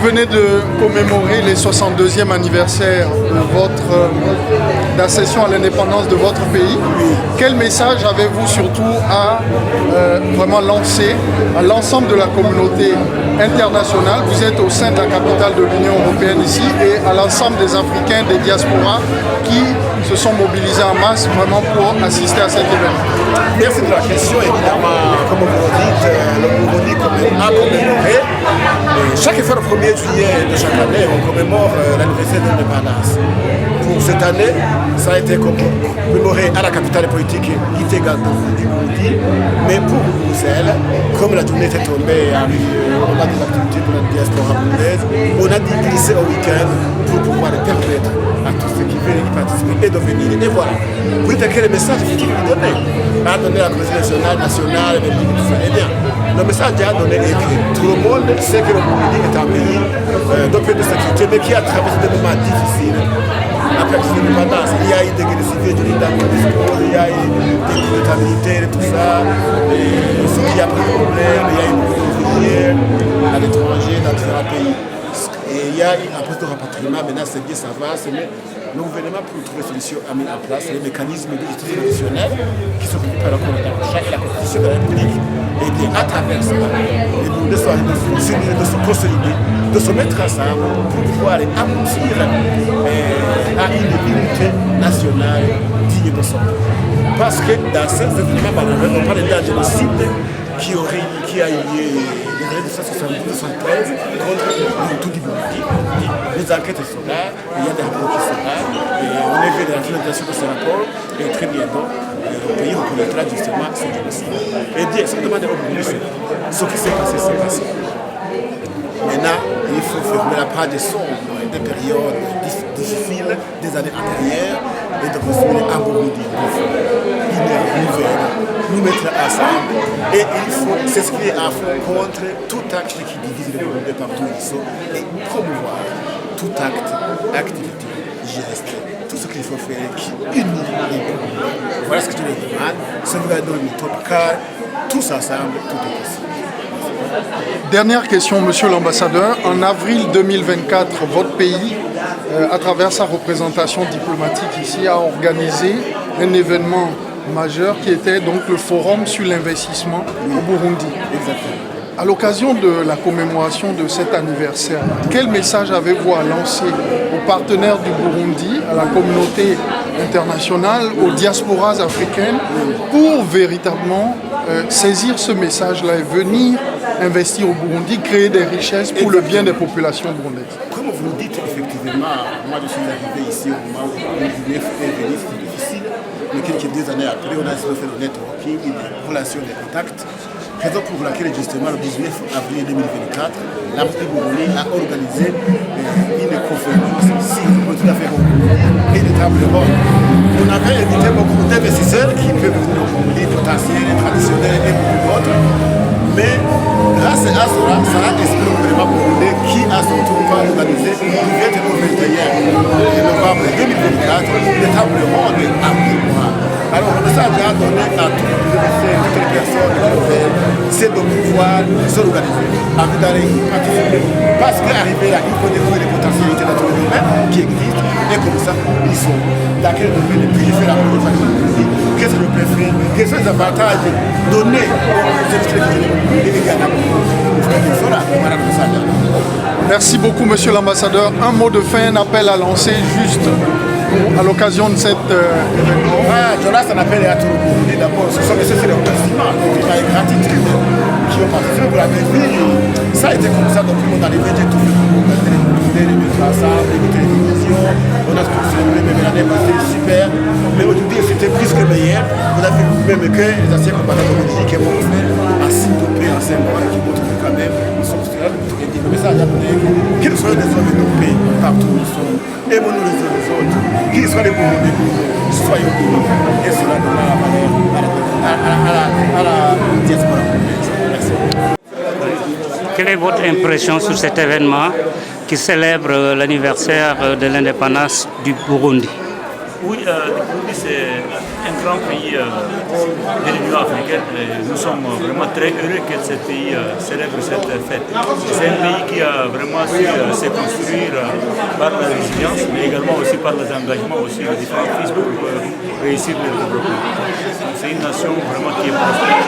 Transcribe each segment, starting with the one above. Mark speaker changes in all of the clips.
Speaker 1: venez de commémorer les 62e anniversaire de votre d'accession à l'indépendance de votre pays. Quel message avez-vous surtout à vraiment lancer à l'ensemble de la communauté internationale? Vous êtes au sein de la capitale de l'Union européenne ici et à l'ensemble des Africains, des diasporas qui se sont mobilisés en masse vraiment pour assister à cet événement.
Speaker 2: Merci de la question. Évidemment, comme vous le dites, le Burundi a commémoré. Chaque fois, le 1er juillet de chaque année, on commémore l'anniversaire de l'indépendance. Pour cette année, ça a été commémoré à la capitale politique Gitega du Burundi. Mais pour Bruxelles, comme la journée était tombée, on a des activités pour la diaspora burundaise, on a dit glisser au week-end pour pouvoir permettre à tous ceux qui veulent y participer et de venir. Et voilà. Vous dites quel message qu'il lui donnait. A donné la communauté nationale, tout ça. Eh bien, le message a donné est que tout le monde sait que le Burundi est un pays d'un pays de sécurité, mais qui a traversé des moments difficiles. Après l'indépendance, il y a eu des guerres civiles, il y a eu des coups d'état militaires et tout ça. Et ce qui a pris problème, il y a eu beaucoup d'ouvriers à l'étranger, dans différents pays. Et il y a eu un peu de rapatriement, maintenant c'est bien, ça va, mais le gouvernement pour trouver une solution a mis en place les mécanismes de justice traditionnelle qui sont prévus par le Code d'argent et la Constitution de la République. Et bien à travers ça, les Burundais sont de s'unir, de se consolider, de se mettre ensemble pour pouvoir aboutir à une unité nationale digne de son nom. Parce que dans ces événements, on parle d'un génocide qui a eu lieu en 1972-1973 contre tout du Burundi. Les enquêtes sont là, il y a des rapports qui sont là, et on est vu de la finalisation de ces rapports, et très bientôt, le pays reconnaîtra justement ce génocide. Et bien, si on demande au Burundi, ce qui s'est passé, c'est passé. Maintenant, il faut fermer la page sombre des périodes difficiles des années antérieures et de construire un Burundi une nouvelle, nous mettre ensemble et il faut s'inscrire à fond contre tout acte qui divise le Burundi partout où ils sont et promouvoir tout acte, activité, geste, tout ce qu'il faut faire qui unit les Burundais. Voilà ce que je les demande. Sauvegardons le top car tous ensemble, tout est possible.
Speaker 1: Dernière question, monsieur l'ambassadeur. En avril 2024, votre pays, à travers sa représentation diplomatique ici, a organisé un événement majeur qui était donc le Forum sur l'investissement au Burundi.
Speaker 2: Exactement.
Speaker 1: À l'occasion de la commémoration de cet anniversaire, quel message avez-vous à lancer aux partenaires du Burundi, à la communauté internationale, aux diasporas africaines, pour véritablement saisir ce message-là et venir investir au Burundi, créer des richesses pour le bien des populations burundaises?
Speaker 2: Comme vous le dites, effectivement, moi je suis arrivé ici au moment où le business est venu, c'était difficile. Mais quelques 2 années après, on a essayé de faire le networking, des relations, des contacts. Raison pour laquelle, justement, le 19 avril 2024, l'Ambassade du Burundi a organisé une conférence ici, tout à fait bon, et des tables rondes. On avait invité beaucoup d'investisseurs qui peuvent venir au Burundi, potentiels, traditionnels et beaucoup d'autres. Mais grâce à cela, ça a inspiré le gouvernement burundais qui a son tour organisé du 21 au 21 novembre 2024 des tables rondes à Burundi. Alors le message a donné à toutes les personnes c'est de pouvoir s'organiser, envie d'aller y participer. Parce qu'arriver là, il faut découvrir les potentialités dans tous les domaines qui existent et comme ça, ils sont dans quel domaine ils peuvent faire la production. Qu'est-ce que je peux faire? Quels sont les avantages donnés aux industriels et également aux sont là. Voilà le message.
Speaker 1: Merci beaucoup, monsieur l'ambassadeur. Un mot de fin, un appel à lancer juste à l'occasion de cet événement.
Speaker 2: Jonas, un appel à tout le monde. D'abord, ce sont les remerciements, la gratitude qui ont participé pour la vie. Ça a été comme ça, donc on a les médias, tout le monde, les mettre ensemble, les télévisions. On a tout célébré, même l'année passée, super. Mais aujourd'hui, c'était plus que meilleur. Vous avez vu même que les anciens combattants de Belgique qui vont faire à 6 dopés en 5 mois, qui montrent que quand même, ils sont sur le message à donner, qu'ils soient des hommes dopés partout où ils sont, aimons-nous les uns les autres, qu'ils soient les Burundais, soyons unis, et cela donnera la valeur à la diaspora. Merci.
Speaker 3: Quelle est votre impression sur cet événement qui célèbre l'anniversaire de l'indépendance du Burundi?
Speaker 2: Oui, le Burundi, c'est
Speaker 4: un grand pays de l'Union africaine. Et nous sommes vraiment très heureux que ce pays célèbre cette fête. C'est un pays qui a vraiment su se construire par la résilience, mais également aussi par les engagements aussi de différents fils pour réussir le développement. C'est une nation vraiment qui est prospère.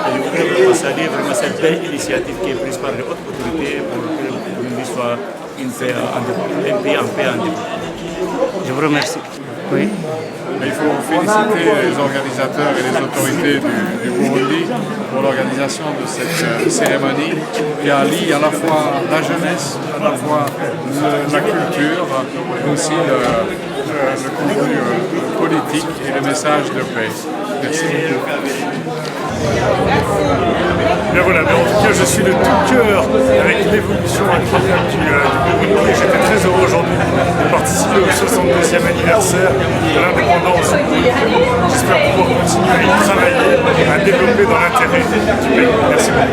Speaker 4: Et je voudrais vraiment saluer vraiment cette belle initiative qui est prise par les hautes autorités pour que le Burundi soit un pays en paix en développement.
Speaker 3: Je vous remercie. Oui.
Speaker 5: Il faut féliciter les organisateurs et les autorités du Burundi pour l'organisation de cette cérémonie qui allie à la fois la jeunesse, à la fois la culture, mais aussi le contenu politique et le message de paix. Merci beaucoup.
Speaker 6: Bien voilà, mais en tout cas je suis de tout cœur avec l'évolution incroyable du Burundi et j'étais très heureux aujourd'hui de participer au 62e anniversaire de l'indépendance. J'espère pouvoir continuer à y travailler, à développer dans l'intérêt du pays. Merci beaucoup.